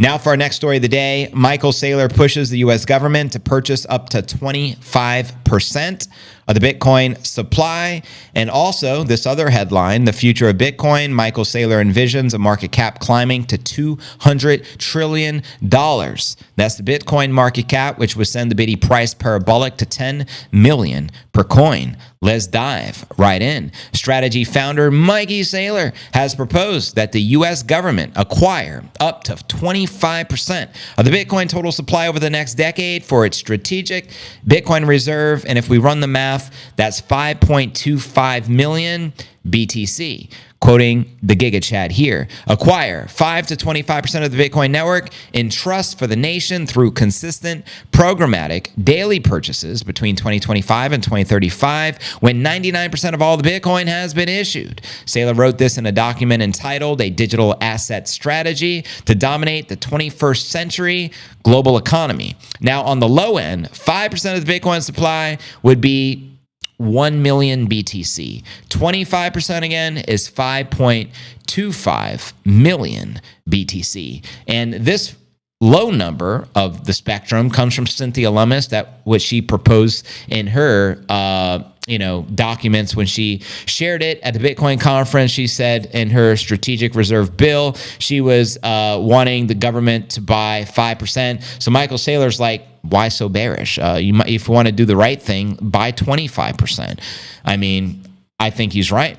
Now for our next story of the day, Michael Saylor pushes the U.S. government to purchase up to 25% of the Bitcoin supply. And also this other headline, the future of Bitcoin, Michael Saylor envisions a market cap climbing to $200 trillion. That's the Bitcoin market cap, which would send the Bitty price parabolic to 10 million per coin. Let's dive right in. Strategy founder Mikey Saylor has proposed that the U.S. government acquire up to 25% of the Bitcoin total supply over the next decade for its strategic Bitcoin reserve. And if we run the math, that's 5.25 million BTC. Quoting the Giga Chat here, acquire 5 to 25% of the Bitcoin network in trust for the nation through consistent programmatic daily purchases between 2025 and 2035 when 99% of all the Bitcoin has been issued. Saylor wrote this in a document entitled A Digital Asset Strategy to Dominate the 21st Century Global Economy. Now, on the low end, 5% of the Bitcoin supply would be 1 million BTC. 25% again is 5.25 million BTC. And this low number of the spectrum comes from Cynthia Lummis, that what she proposed in her documents when she shared it at the Bitcoin conference. She said in her strategic reserve bill, she was wanting the government to buy 5%. So Michael Saylor's like, why so bearish? If you want to do the right thing, buy 25%. I mean, I think he's right.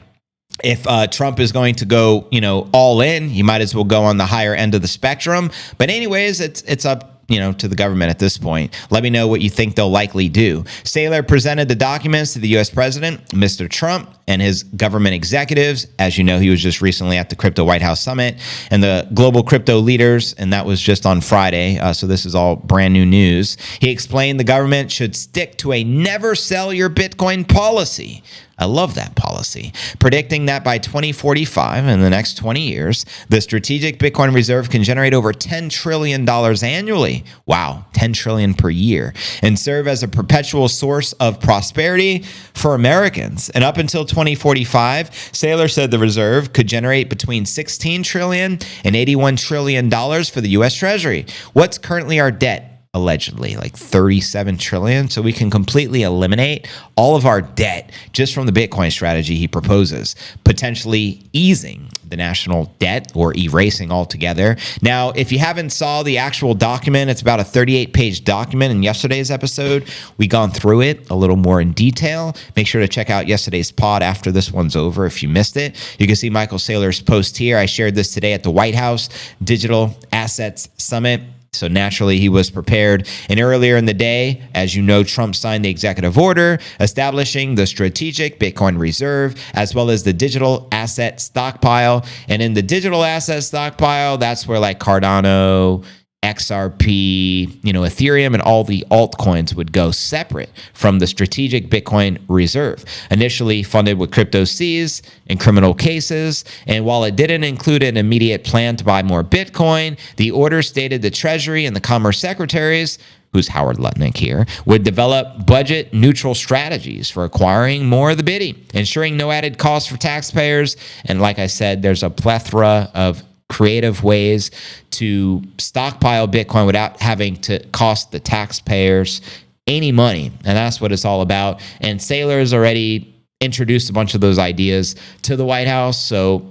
If Trump is going to go, all in, you might as well go on the higher end of the spectrum. But anyways, it's up to the government at this point. Let me know what you think they'll likely do. Saylor presented the documents to the U.S. president, Mr. Trump, and his government executives. As you know, he was just recently at the Crypto White House Summit and the global crypto leaders, and that was just on Friday. So this is all brand new news. He explained the government should stick to a never sell your Bitcoin policy. I love that policy, predicting that by 2045, in the next 20 years, the strategic Bitcoin reserve can generate over $10 trillion annually. Wow, $10 trillion per year, and serve as a perpetual source of prosperity for Americans. And up until 2045, Saylor said the reserve could generate between $16 trillion and $81 trillion for the U.S. Treasury. What's currently our debt? Allegedly, like 37 trillion. So we can completely eliminate all of our debt just from the Bitcoin strategy he proposes, potentially easing the national debt or erasing altogether. Now, if you haven't saw the actual document, it's about a 38-page document. In yesterday's episode, we gone through it a little more in detail. Make sure to check out yesterday's pod after this one's over if you missed it. You can see Michael Saylor's post here. I shared this today at the White House Digital Assets Summit. So naturally, he was prepared. And earlier in the day, as you know, Trump signed the executive order establishing the strategic Bitcoin reserve, as well as the digital asset stockpile. And in the digital asset stockpile, that's where like Cardano, XRP, Ethereum, and all the altcoins would go separate from the strategic Bitcoin reserve, initially funded with crypto Cs and criminal cases. And while it didn't include an immediate plan to buy more Bitcoin, the order stated the Treasury and the Commerce Secretaries, who's Howard Lutnick here, would develop budget-neutral strategies for acquiring more of the Bitty, ensuring no added costs for taxpayers. And like I said, there's a plethora of creative ways to stockpile Bitcoin without having to cost the taxpayers any money. And that's what it's all about. And Saylor has already introduced a bunch of those ideas to the White House. So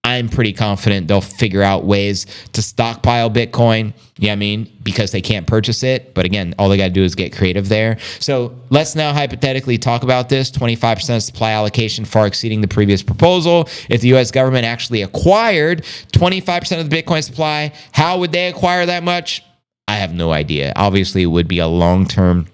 I'm pretty confident they'll figure out ways to stockpile Bitcoin, because they can't purchase it. But again, all they got to do is get creative there. So let's now hypothetically talk about this. 25% supply allocation far exceeding the previous proposal. If the U.S. government actually acquired 25% of the Bitcoin supply, how would they acquire that much? I have no idea. Obviously, it would be a long-term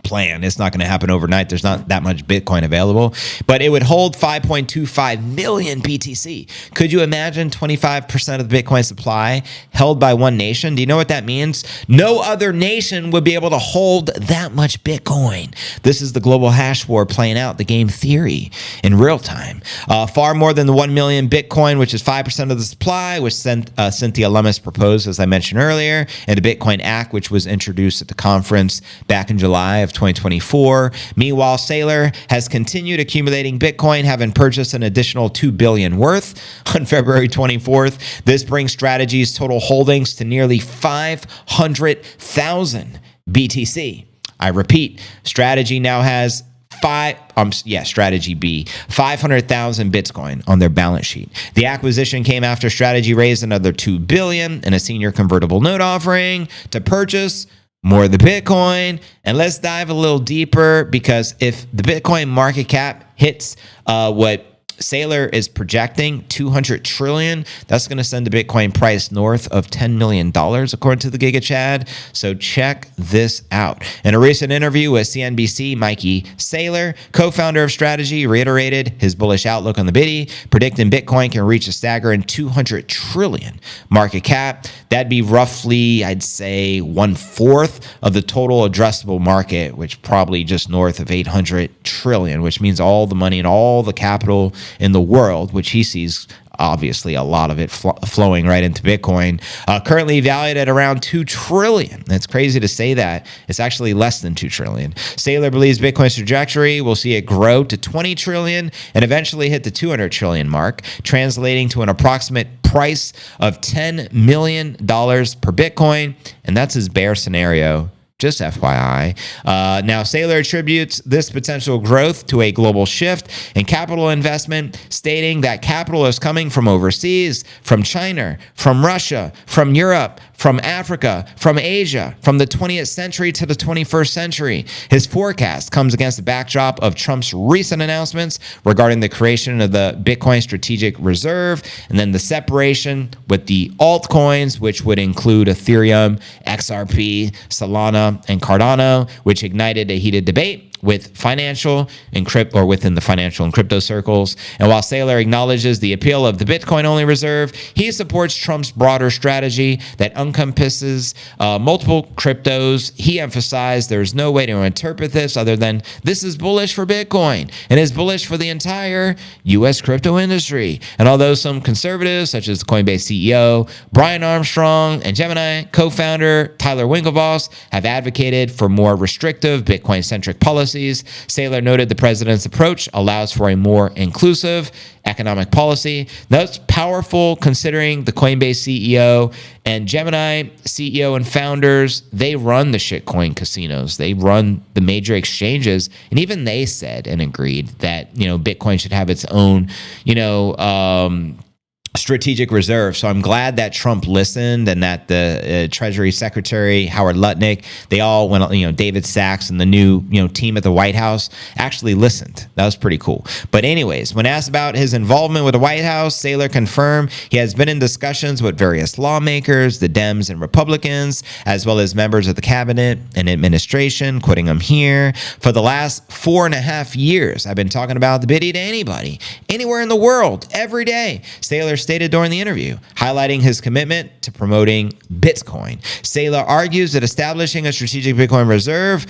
plan. It's not going to happen overnight. There's not that much Bitcoin available, but it would hold 5.25 million BTC. Could you imagine 25% of the Bitcoin supply held by one nation? Do you know what that means? No other nation would be able to hold that much Bitcoin. This is the global hash war playing out, the game theory in real time. Far more than the 1 million Bitcoin, which is 5% of the supply, which Cynthia Lummis proposed, as I mentioned earlier, and the Bitcoin Act, which was introduced at the conference back in July of 2024. Meanwhile, Saylor has continued accumulating Bitcoin, having purchased an additional $2 billion worth on February 24th. This brings Strategy's total holdings to nearly 500,000 BTC. I repeat, Strategy now has Strategy B, 500,000 Bitcoin on their balance sheet. The acquisition came after Strategy raised another $2 billion in a senior convertible note offering to purchase more of the Bitcoin. And let's dive a little deeper, because if the Bitcoin market cap hits what Saylor is projecting, 200 trillion. That's going to send the Bitcoin price north of $10 million, according to the Giga Chad. So check this out. In a recent interview with CNBC, Michael Saylor, co-founder of Strategy, reiterated his bullish outlook on the Bitty, predicting Bitcoin can reach a staggering 200 trillion market cap. That'd be roughly, I'd say, 1/4 of the total addressable market, which probably just north of 800 trillion, which means all the money and all the capital in the world, which he sees obviously a lot of it flowing right into Bitcoin, currently valued at around 2 trillion. That's crazy to say that. It's actually less than 2 trillion. Saylor believes Bitcoin's trajectory will see it grow to 20 trillion and eventually hit the 200 trillion mark, translating to an approximate price of $10 million per Bitcoin. And that's his bear scenario. Just FYI. Now, Saylor attributes this potential growth to a global shift in capital investment, stating that capital is coming from overseas, from China, from Russia, from Europe, from Africa, from Asia, from the 20th century to the 21st century. His forecast comes against the backdrop of Trump's recent announcements regarding the creation of the Bitcoin Strategic Reserve, and then the separation with the altcoins, which would include Ethereum, XRP, Solana, and Cardano, which ignited a heated debate with financial and within the financial and crypto circles. And while Saylor acknowledges the appeal of the Bitcoin-only reserve, he supports Trump's broader strategy that encompasses multiple cryptos. He emphasized there's no way to interpret this other than this is bullish for Bitcoin and is bullish for the entire U.S. crypto industry. And although some conservatives, such as the Coinbase CEO Brian Armstrong and Gemini co-founder Tyler Winklevoss, have advocated for more restrictive Bitcoin-centric policies, Saylor noted the president's approach allows for a more inclusive economic policy. That's powerful, considering the Coinbase CEO and Gemini CEO and founders, they run the shitcoin casinos. They run the major exchanges. And even they said and agreed that, Bitcoin should have its own, strategic reserve. So I'm glad that Trump listened, and that the Treasury Secretary Howard Lutnick, they all went, David Sachs and the new, team at the White House actually listened. That was pretty cool. But anyways, when asked about his involvement with the White House, Saylor confirmed he has been in discussions with various lawmakers, the Dems and Republicans, as well as members of the cabinet and administration, quoting him here, for the last 4.5 years, I've been talking about the Bitty to anybody, anywhere in the world, every day. Saylor stated during the interview, highlighting his commitment to promoting Bitcoin. Saylor argues that establishing a strategic Bitcoin reserve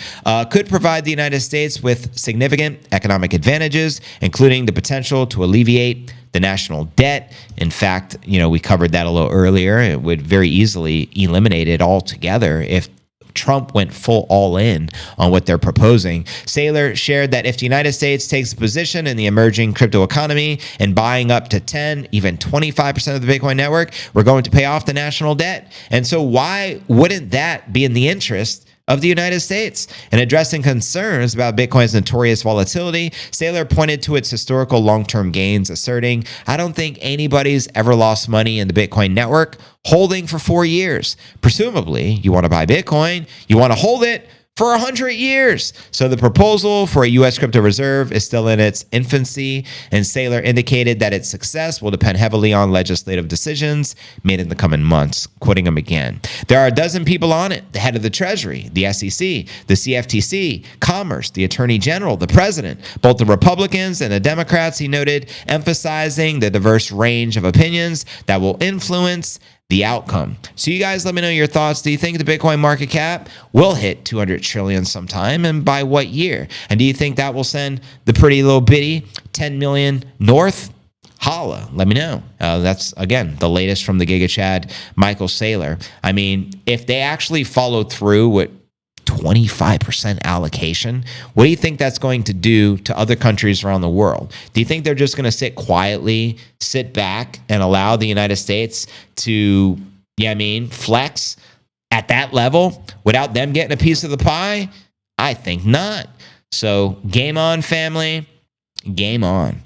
could provide the United States with significant economic advantages, including the potential to alleviate the national debt. In fact, we covered that a little earlier. It would very easily eliminate it altogether if Trump went full all in on what they're proposing. Saylor shared that if the United States takes a position in the emerging crypto economy and buying up to 10, even 25% of the Bitcoin network, we're going to pay off the national debt. And so why wouldn't that be in the interest of the United States? And addressing concerns about Bitcoin's notorious volatility, Saylor pointed to its historical long-term gains, asserting, I don't think anybody's ever lost money in the Bitcoin network holding for 4 years. Presumably, you want to buy Bitcoin, you want to hold it for 100 years. So the proposal for a U.S. crypto reserve is still in its infancy, and Saylor indicated that its success will depend heavily on legislative decisions made in the coming months. Quoting him again, there are a dozen people on it: the head of the Treasury, the SEC, the CFTC, Commerce, the Attorney General, the President, both the Republicans and the Democrats, he noted, emphasizing the diverse range of opinions that will influence the outcome. So you guys let me know your thoughts. Do you think the Bitcoin market cap will hit 200 trillion sometime, and by what year? And do you think that will send the pretty little bitty 10 million north? Holla, let me know. That's, again, the latest from the Giga Chad, Michael Saylor. I mean, if they actually follow through with 25% allocation. What do you think that's going to do to other countries around the world? Do you think they're just going to sit quietly, sit back, and allow the United States to, flex at that level without them getting a piece of the pie? I think not. So game on, family. Game on.